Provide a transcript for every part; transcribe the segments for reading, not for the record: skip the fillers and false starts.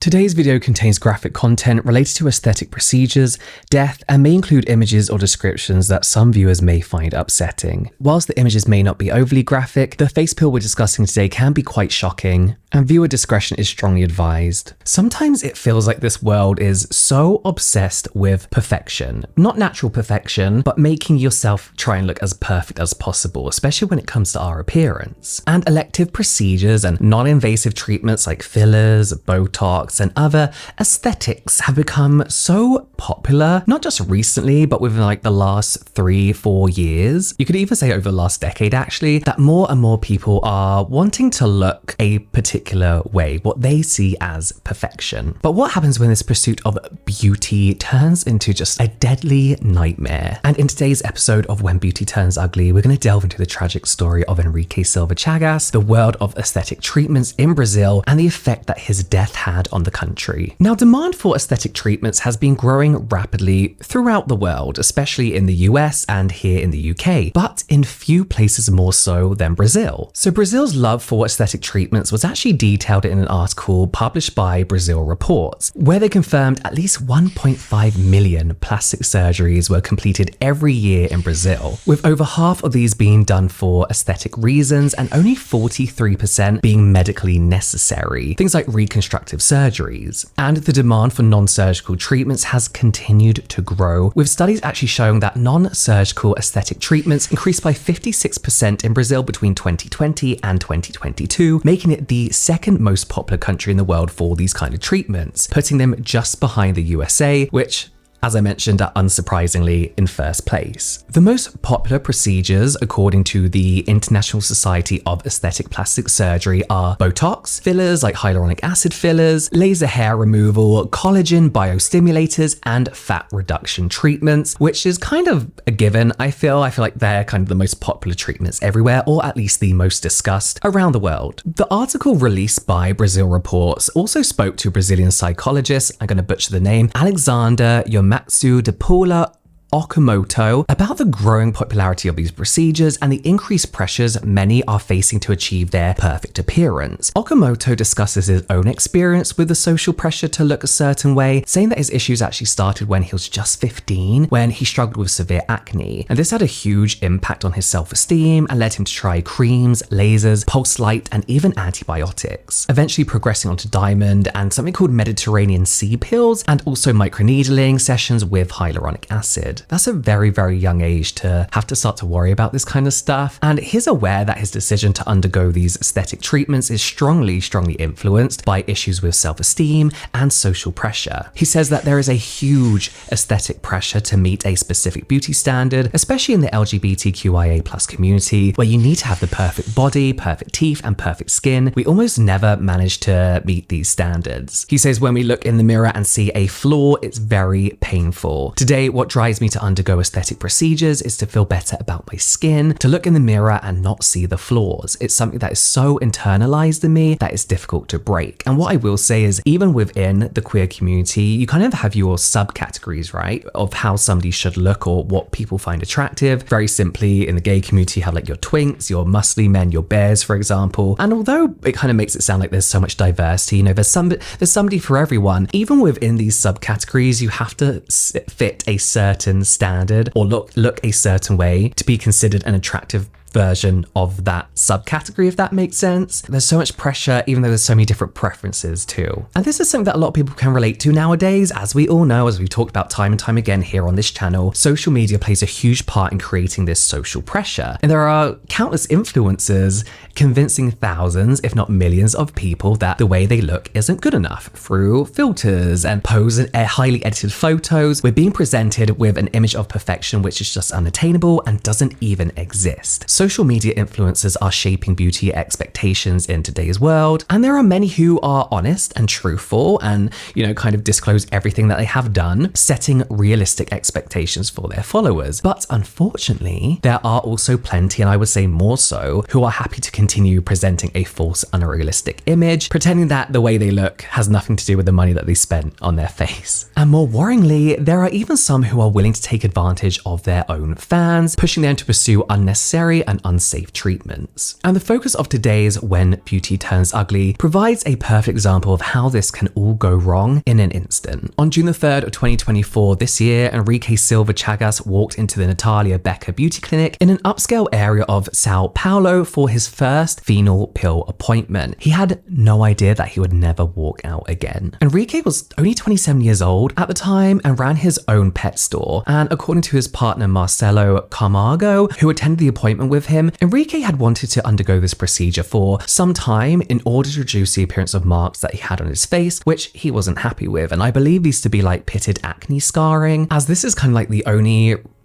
Today's video contains graphic content related to aesthetic procedures, death, and may include images or descriptions that some viewers may find upsetting. Whilst the images may not be overly graphic, the face peel we're discussing today can be quite shocking, and viewer discretion is strongly advised. Sometimes it feels like this world is so obsessed with perfection. Not natural perfection, but making yourself try and look as perfect as possible, especially when it comes to our appearance. And elective procedures and non-invasive treatments like fillers, Botox, and other aesthetics have become so popular, not just recently, but within like the last 3-4 years. You could even say over the last decade actually, that more and more people are wanting to look a particular way, what they see as perfection. But what happens when this pursuit of beauty turns into just a deadly nightmare? And in today's episode of When Beauty Turns Ugly, we're going to delve into the tragic story of Henrique Silva Chagas, the world of aesthetic treatments in Brazil, and the effect that his death had on the country. Now, demand for aesthetic treatments has been growing rapidly throughout the world, especially in the US and here in the UK, but in few places more so than Brazil. So Brazil's love for aesthetic treatments was actually detailed in an article published by Brazil Reports, where they confirmed at least 1.5 million plastic surgeries were completed every year in Brazil, with over half of these being done for aesthetic reasons and only 43% being medically necessary, things like reconstructive surgeries. And the demand for non-surgical treatments has continued to grow, with studies actually showing that non-surgical aesthetic treatments increased by 56% in Brazil between 2020 and 2022, making it the second most popular country in the world for these kind of treatments, putting them just behind the USA, which, as I mentioned, are unsurprisingly in first place. The most popular procedures, according to the International Society of Aesthetic Plastic Surgery, are Botox, fillers like hyaluronic acid fillers, laser hair removal, collagen biostimulators, and fat reduction treatments, which is kind of a given, I feel like they're kind of the most popular treatments everywhere, or at least the most discussed around the world. The article released by Brazil Reports also spoke to Brazilian psychologist, I'm going to butcher the name, Alexander Yomatsu de Paula Okamoto, about the growing popularity of these procedures and the increased pressures many are facing to achieve their perfect appearance. Okamoto discusses his own experience with the social pressure to look a certain way, saying that his issues actually started when he was just 15, when he struggled with severe acne. And this had a huge impact on his self-esteem and led him to try creams, lasers, pulse light, and even antibiotics, eventually progressing onto diamond and something called Mediterranean sea pills, and also microneedling sessions with hyaluronic acid. That's a very, very young age to have to start to worry about this kind of stuff. And he's aware that his decision to undergo these aesthetic treatments is strongly influenced by issues with self-esteem and social pressure. He says that there is a huge aesthetic pressure to meet a specific beauty standard, especially in the LGBTQIA+ community, where you need to have the perfect body, perfect teeth, and perfect skin. We almost never manage to meet these standards. He says when we look in the mirror and see a flaw, it's very painful. Today, what drives me to undergo aesthetic procedures is to feel better about my skin, to look in the mirror and not see the flaws. It's something that is so internalized in me that it's difficult to break. And what I will say is, even within the queer community, you kind of have your subcategories, right, of how somebody should look or what people find attractive. Very simply, in the gay community, you have like your twinks, your muscly men, your bears, for example. And although it kind of makes it sound like there's so much diversity, you know, there's somebody for everyone. Even within these subcategories, you have to fit a certain standard or look a certain way to be considered an attractive version of that subcategory, if that makes sense. There's so much pressure, even though there's so many different preferences too. And this is something that a lot of people can relate to nowadays. As we all know, as we've talked about time and time again here on this channel, social media plays a huge part in creating this social pressure. And there are countless influencers convincing thousands, if not millions of people that the way they look isn't good enough through filters and pose highly edited photos. We're being presented with an image of perfection which is just unattainable and doesn't even exist. Social media influencers are shaping beauty expectations in today's world, and there are many who are honest and truthful and, you know, kind of disclose everything that they have done, setting realistic expectations for their followers. But unfortunately, there are also plenty, and I would say more so, who are happy to continue presenting a false, unrealistic image, pretending that the way they look has nothing to do with the money that they spent on their face. And more worryingly, there are even some who are willing to take advantage of their own fans, pushing them to pursue unnecessary and unsafe treatments. And the focus of today's When Beauty Turns Ugly provides a perfect example of how this can all go wrong in an instant. On June the 3rd of 2024 this year, Enrique Silva Chagas walked into the Natalia Becker Beauty Clinic in an upscale area of Sao Paulo for his first phenol pill appointment. He had no idea that he would never walk out again. Enrique was only 27 years old at the time and ran his own pet store. And according to his partner Marcelo Camargo, who attended the appointment with him, Enrique had wanted to undergo this procedure for some time in order to reduce the appearance of marks that he had on his face, which he wasn't happy with. And I believe these to be like pitted acne scarring, as this is kind of like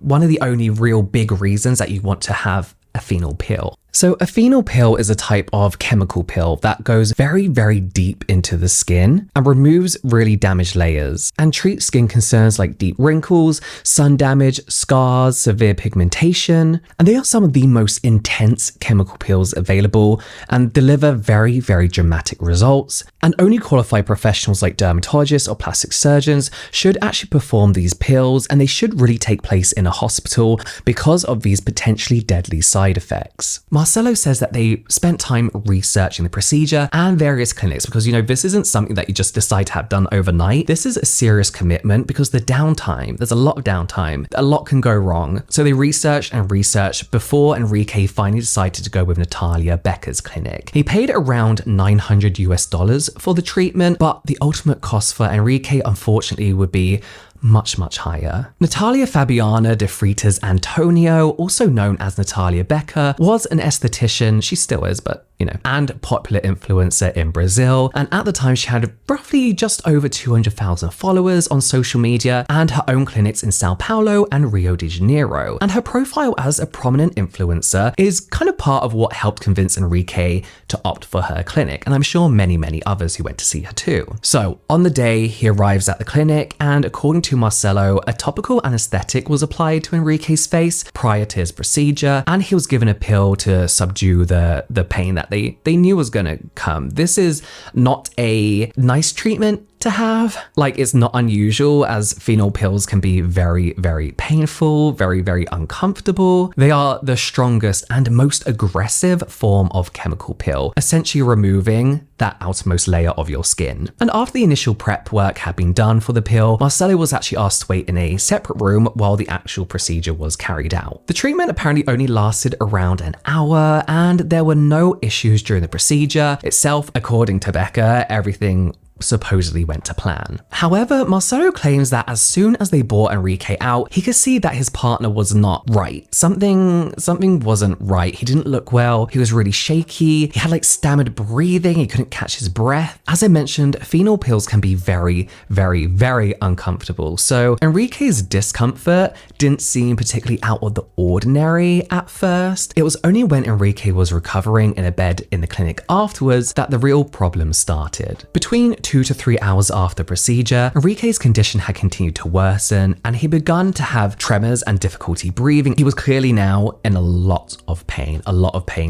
one of the only real big reasons that you want to have a phenol pill. So a phenol pill is a type of chemical pill that goes very, very deep into the skin and removes really damaged layers and treats skin concerns like deep wrinkles, sun damage, scars, severe pigmentation. And they are some of the most intense chemical pills available and deliver very, very dramatic results. And only qualified professionals like dermatologists or plastic surgeons should actually perform these pills, and they should really take place in a hospital because of these potentially deadly side effects. Marcelo says that they spent time researching the procedure and various clinics because, this isn't something that you just decide to have done overnight. This is a serious commitment because there's a lot of downtime. A lot can go wrong. So they researched and researched before Enrique finally decided to go with Natalia Becker's clinic. He paid around $900 for the treatment, but the ultimate cost for Enrique, unfortunately, would be much, much higher. Natalia Fabiana de Freitas Antonio, also known as Natalia Becker, was an esthetician, she still is, but and popular influencer in Brazil. And at the time, she had roughly just over 200,000 followers on social media and her own clinics in Sao Paulo and Rio de Janeiro. And her profile as a prominent influencer is kind of part of what helped convince Enrique to opt for her clinic. And I'm sure many, many others who went to see her too. So on the day, he arrives at the clinic, and according to Marcelo, a topical anesthetic was applied to Enrique's face prior to his procedure, and he was given a pill to subdue the pain that they knew was going to come. This is not a nice treatment to have. It's not unusual, as phenol pills can be very, very painful, very, very uncomfortable. They are the strongest and most aggressive form of chemical pill, essentially removing that outermost layer of your skin. And after the initial prep work had been done for the pill, Marcelo was actually asked to wait in a separate room while the actual procedure was carried out. The treatment apparently only lasted around an hour, and there were no issues during the procedure itself. According to Becker, everything supposedly went to plan. However, Marcelo claims that as soon as they brought Enrique out, he could see that his partner was not right. Something wasn't right. He didn't look well. He was really shaky. He had stammered breathing. He couldn't catch his breath. As I mentioned, phenol pills can be very, very, very uncomfortable. So Enrique's discomfort didn't seem particularly out of the ordinary at first. It was only when Enrique was recovering in a bed in the clinic afterwards that the real problem started. Between 2 to 3 hours after procedure, Enrique's condition had continued to worsen, and he begun to have tremors and difficulty breathing. He was clearly now in a lot of pain.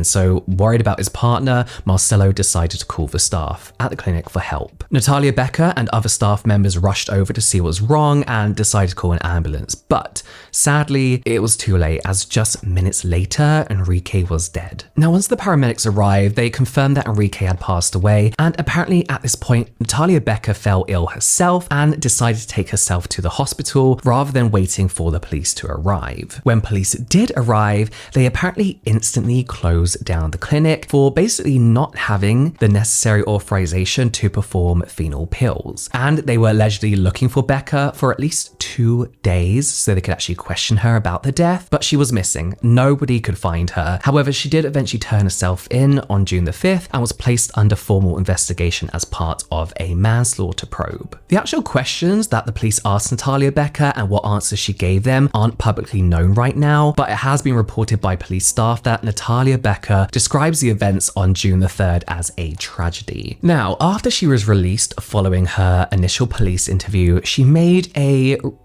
So worried about his partner, Marcelo decided to call the staff at the clinic for help. Natalia Becker and other staff members rushed over to see what was wrong and decided to call an ambulance. But sadly, it was too late, as just minutes later, Enrique was dead. Now, once the paramedics arrived, they confirmed that Enrique had passed away, and apparently at this point, Natalia Becker fell ill herself and decided to take herself to the hospital rather than waiting for the police to arrive. When police did arrive, they apparently instantly closed down the clinic for basically not having the necessary authorization to perform phenol pills. And they were allegedly looking for Becker for at least 2 days so they could actually question her about the death, but she was missing. Nobody could find her. However, she did eventually turn herself in on June the 5th and was placed under formal investigation as part of a manslaughter probe. The actual questions that the police asked Natalia Becker and what answers she gave them aren't publicly known right now, but it has been reported by police staff that Natalia Becker describes the events on June the 3rd as a tragedy. Now, after she was released following her initial police interview, she made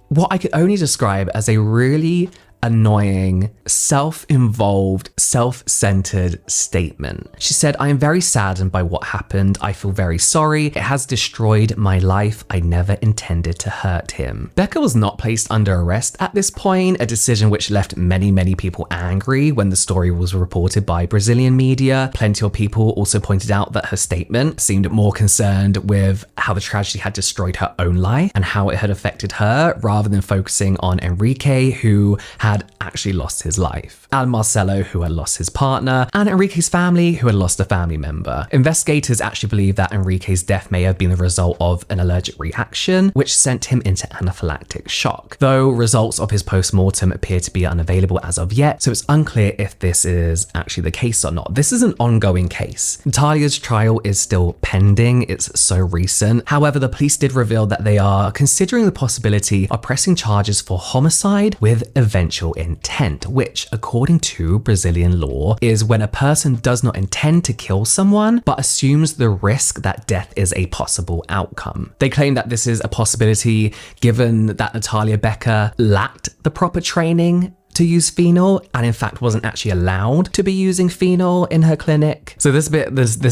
what I could only describe as a really annoying self-involved, self-centered statement. She said, "I am very saddened by what happened. I feel very sorry. It has destroyed my life. I never intended to hurt him." Becca was not placed under arrest at this point, a decision which left many people angry when the story was reported by Brazilian media. Plenty of people also pointed out that her statement seemed more concerned with how the tragedy had destroyed her own life and how it had affected her, rather than focusing on Enrique, who had actually lost his life, and Marcelo, who had lost his partner, and Enrique's family, who had lost a family member. Investigators actually believe that Enrique's death may have been the result of an allergic reaction, which sent him into anaphylactic shock, though results of his post-mortem appear to be unavailable as of yet, so it's unclear if this is actually the case or not. This is an ongoing case. Natalia's trial is still pending, it's so recent. However, the police did reveal that they are considering the possibility of pressing charges for homicide with eventual intent, which, according to Brazilian law, is when a person does not intend to kill someone, but assumes the risk that death is a possible outcome. They claim that this is a possibility given that Natalia Becker lacked the proper training to use phenol, and in fact wasn't actually allowed to be using phenol in her clinic. So this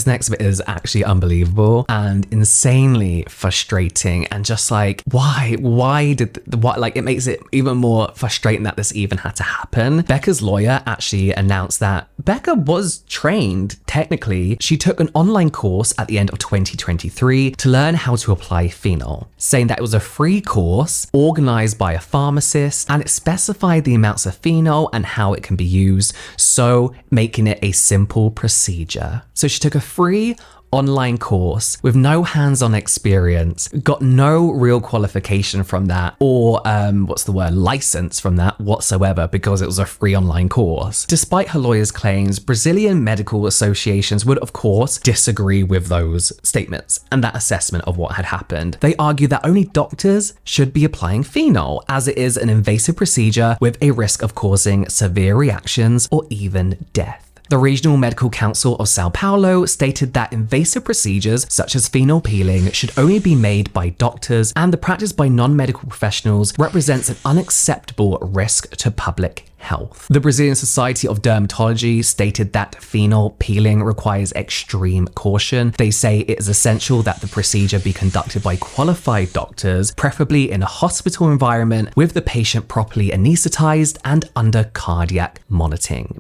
next bit is actually unbelievable and insanely frustrating, and just like, why it makes it even more frustrating that this even had to happen. Becca's lawyer actually announced that Becca was trained. Technically, she took an online course at the end of 2023 to learn how to apply phenol, saying that it was a free course organized by a pharmacist, and it specified the amounts of phenol and how it can be used, so making it a simple procedure. So she took a free online course with no hands-on experience, got no real qualification from that, or license from that whatsoever, because it was a free online course. Despite her lawyer's claims, Brazilian medical associations would of course disagree with those statements and that assessment of what had happened. They argue that only doctors should be applying phenol, as it is an invasive procedure with a risk of causing severe reactions or even death. The Regional Medical Council of Sao Paulo stated that invasive procedures such as phenol peeling should only be made by doctors, and the practice by non-medical professionals represents an unacceptable risk to public health. The Brazilian Society of Dermatology stated that phenol peeling requires extreme caution. They say it is essential that the procedure be conducted by qualified doctors, preferably in a hospital environment, with the patient properly anesthetized and under cardiac monitoring.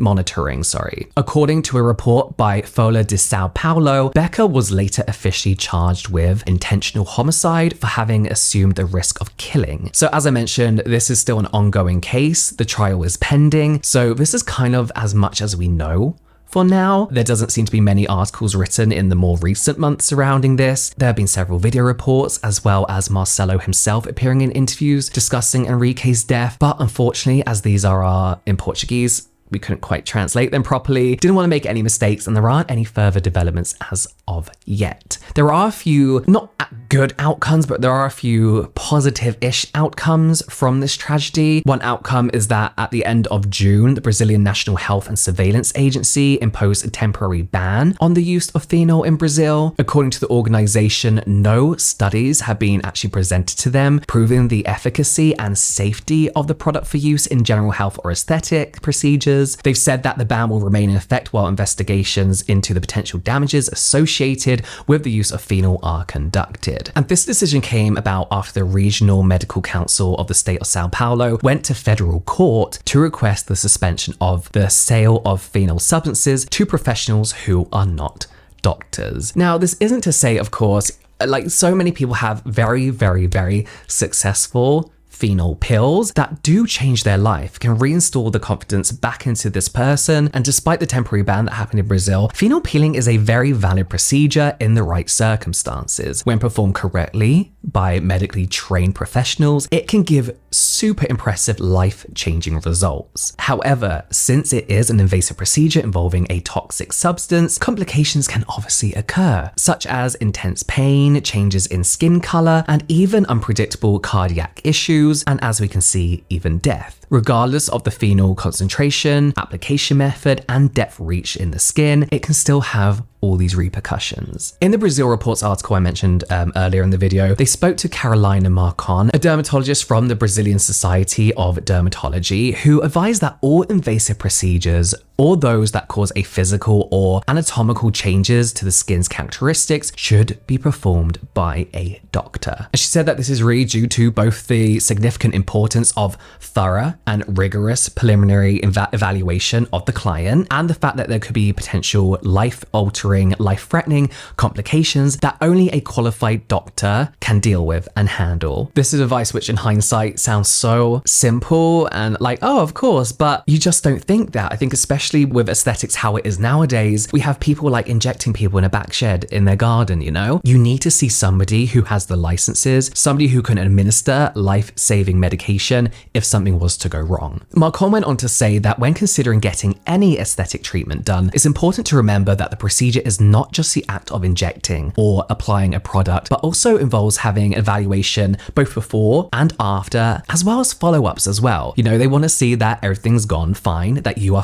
According to a report by Folha de Sao Paulo, Becker was later officially charged with intentional homicide for having assumed the risk of killing. So as I mentioned, this is still an ongoing case. The trial is pending, so this is kind of as much as we know for now. There doesn't seem to be many articles written in the more recent months surrounding this. There have been several video reports, as well as Marcelo himself appearing in interviews discussing Enrique's death, but unfortunately, as these are in Portuguese, we couldn't quite translate them properly, didn't want to make any mistakes, and there aren't any further developments as of yet. There are a few, not good outcomes, but there are a few positive-ish outcomes from this tragedy. One outcome is that at the end of June, the Brazilian National Health and Surveillance Agency imposed a temporary ban on the use of phenol in Brazil. According to the organization, no studies have been actually presented to them proving the efficacy and safety of the product for use in general health or aesthetic procedures. They've said that the ban will remain in effect while investigations into the potential damages associated with the use of phenol are conducted. And this decision came about after the Regional Medical Council of the state of Sao Paulo went to federal court to request the suspension of the sale of phenol substances to professionals who are not doctors. Now, this isn't to say, of course, like so many people have very successful phenol pills that do change their life, can reinstall the confidence back into this person. And despite the temporary ban that happened in Brazil, phenol peeling is a very valid procedure in the right circumstances. When performed correctly by medically trained professionals, it can give super impressive life-changing results. However, since it is an invasive procedure involving a toxic substance, complications can obviously occur, such as intense pain, changes in skin color, and even unpredictable cardiac issues, and as we can see, even death. Regardless of the phenol concentration, application method, and depth reached in the skin, it can still have all these repercussions. In the Brazil Reports article I mentioned earlier in the video, they spoke to Carolina Marcon, a dermatologist from the Brazilian Society of Dermatology, who advised that all invasive procedures or those that cause a physical or anatomical changes to the skin's characteristics should be performed by a doctor. And she said that this is really due to both the significant importance of thorough and rigorous preliminary evaluation of the client and the fact that there could be potential life-altering, life-threatening complications that only a qualified doctor can deal with and handle. This is advice which in hindsight sounds so simple and like, oh, of course, but you just don't think that. I think especially with aesthetics how it is nowadays, we have people like injecting people in a back shed in their garden, you know? You need to see somebody who has the licenses, somebody who can administer life-saving medication if something was to go wrong. Marcon went on to say that when considering getting any aesthetic treatment done, it's important to remember that the procedure is not just the act of injecting or applying a product, but also involves having evaluation both before and after, as well as follow-ups as well. You know, they want to see that everything's gone fine, that you are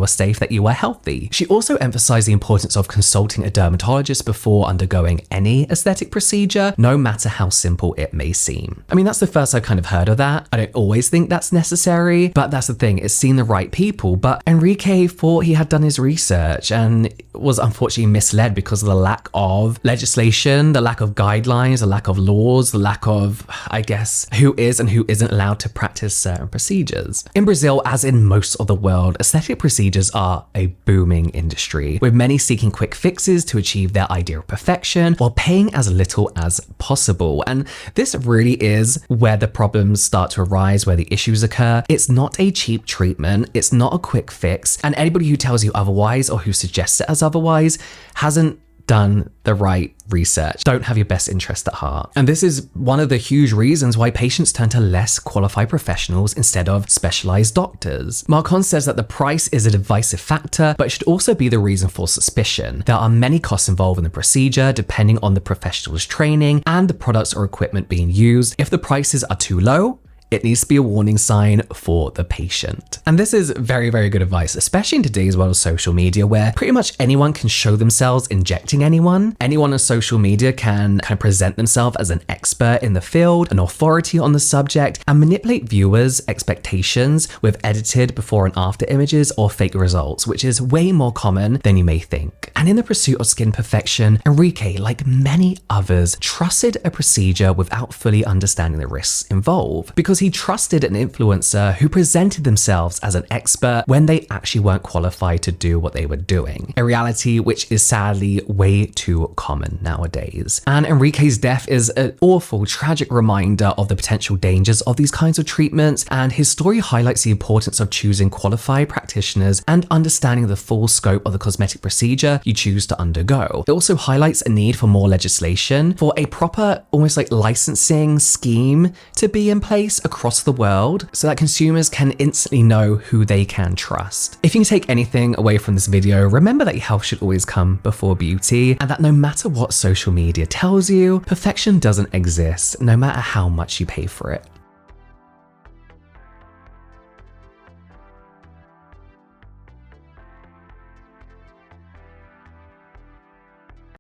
safe, that you are healthy. She also emphasized the importance of consulting a dermatologist before undergoing any aesthetic procedure, no matter how simple it may seem. I mean, that's the first I've kind of heard of that. I don't always think that's necessary, but that's the thing, it's seen the right people. But Enrique thought he had done his research and was unfortunately misled because of the lack of legislation, the lack of guidelines, the lack of laws, the lack of, I guess, who is and who isn't allowed to practice certain procedures. In Brazil, as in most of the world, aesthetic procedures are a booming industry, with many seeking quick fixes to achieve their idea of perfection while paying as little as possible. And this really is where the problems start to arise, where the issues occur. It's not a cheap treatment, it's not a quick fix, and anybody who tells you otherwise or who suggests it as otherwise hasn't done the right research, don't have your best interest at heart. And this is one of the huge reasons why patients turn to less qualified professionals instead of specialized doctors. Marcon says that the price is a divisive factor, but it should also be the reason for suspicion. There are many costs involved in the procedure, depending on the professional's training and the products or equipment being used. If the prices are too low, it needs to be a warning sign for the patient. And this is very, very good advice, especially in today's world of social media, where pretty much anyone can show themselves injecting anyone. Anyone on social media can kind of present themselves as an expert in the field, an authority on the subject, and manipulate viewers' expectations with edited before and after images or fake results, which is way more common than you may think. And in the pursuit of skin perfection, Enrique, like many others, trusted a procedure without fully understanding the risks involved, because he trusted an influencer who presented themselves as an expert when they actually weren't qualified to do what they were doing. A reality which is sadly way too common nowadays. And Enrique's death is an awful, tragic reminder of the potential dangers of these kinds of treatments, and his story highlights the importance of choosing qualified practitioners and understanding the full scope of the cosmetic procedure you choose to undergo. It also highlights a need for more legislation, for a proper, almost like licensing scheme to be in place across the world so that consumers can instantly know who they can trust. If you can take anything away from this video, remember that your health should always come before beauty, and that no matter what social media tells you, perfection doesn't exist, no matter how much you pay for it.